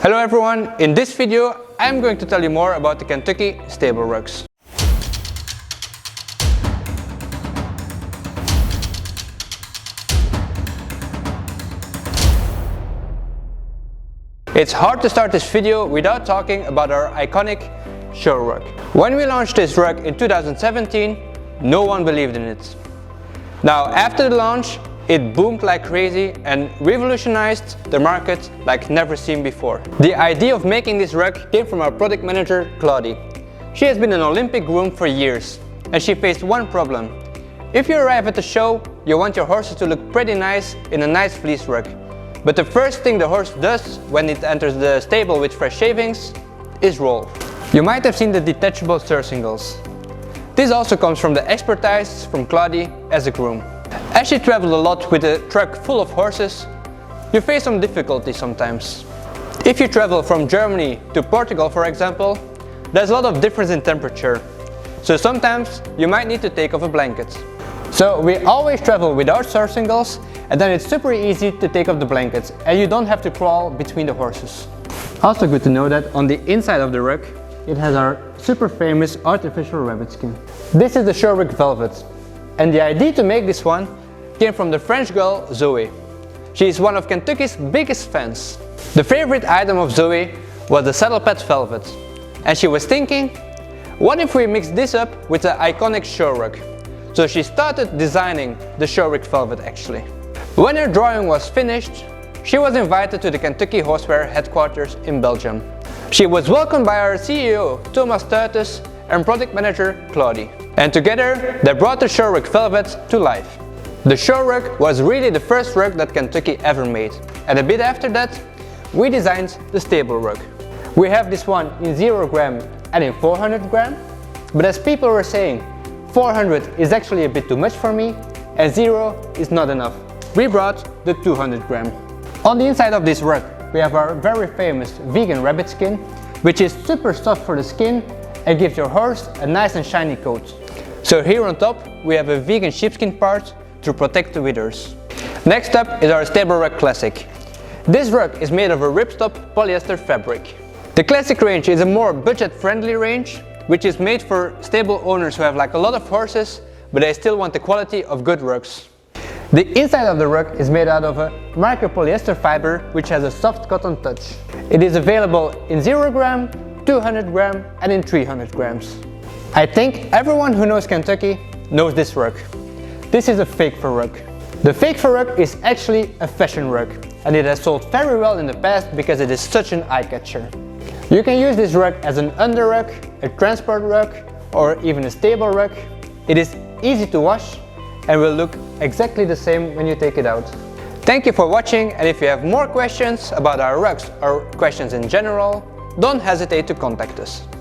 Hello everyone, in this video I'm going to tell you more about the Kentucky stable rugs. It's hard to start this video without talking about our iconic show rug. When we launched this rug in 2017, no one believed in it. Now after the launch, it boomed like crazy and revolutionized the market like never seen before. The idea of making this rug came from our product manager, Claudie. She has been an Olympic groom for years, and she faced one problem. If you arrive at the show, you want your horses to look pretty nice in a nice fleece rug. But the first thing the horse does when it enters the stable with fresh shavings is roll. You might have seen the detachable surcingles. This also comes from the expertise from Claudie as a groom. As she traveled a lot with a truck full of horses, you face some difficulties sometimes. If you travel from Germany to Portugal, for example, there's a lot of difference in temperature. So sometimes you might need to take off a blanket. So we always travel without surcingles, and then it's super easy to take off the blankets and you don't have to crawl between the horses. Also good to know that on the inside of the rug, it has our super famous artificial rabbit skin. This is the show rug velvet. And the idea to make this one came from the French girl Zoe. She is one of Kentucky's biggest fans. The favorite item of Zoe was the saddle pad velvet. And she was thinking, what if we mix this up with the iconic show rug? So she started designing the show rug velvet actually. When her drawing was finished, she was invited to the Kentucky Horsewear headquarters in Belgium. She was welcomed by our CEO Thomas Tuitus and product manager Claudie. And together they brought the show rug velvet to life. The show rug was really the first rug that Kentucky ever made. And a bit after that, we designed the stable rug. We have this one in 0 gram and in 400 gram. But as people were saying, 400 is actually a bit too much for me and 0 is not enough. We brought the 200 gram. On the inside of this rug, we have our very famous vegan rabbit skin, which is super soft for the skin and gives your horse a nice and shiny coat. So here on top we have a vegan sheepskin part to protect the withers. Next up is our stable rug classic. This rug is made of a ripstop polyester fabric. The classic range is a more budget friendly range, which is made for stable owners who have like a lot of horses but they still want the quality of good rugs. The inside of the rug is made out of a micro polyester fiber which has a soft cotton touch. It is available in 0 gram, 200 gram and in 300 grams. I think everyone who knows Kentucky knows this rug. This is a fake fur rug. The fake fur rug is actually a fashion rug and it has sold very well in the past because it is such an eye-catcher. You can use this rug as an under rug, a transport rug or even a stable rug. It is easy to wash and will look exactly the same when you take it out. Thank you for watching, and if you have more questions about our rugs or questions in general, don't hesitate to contact us.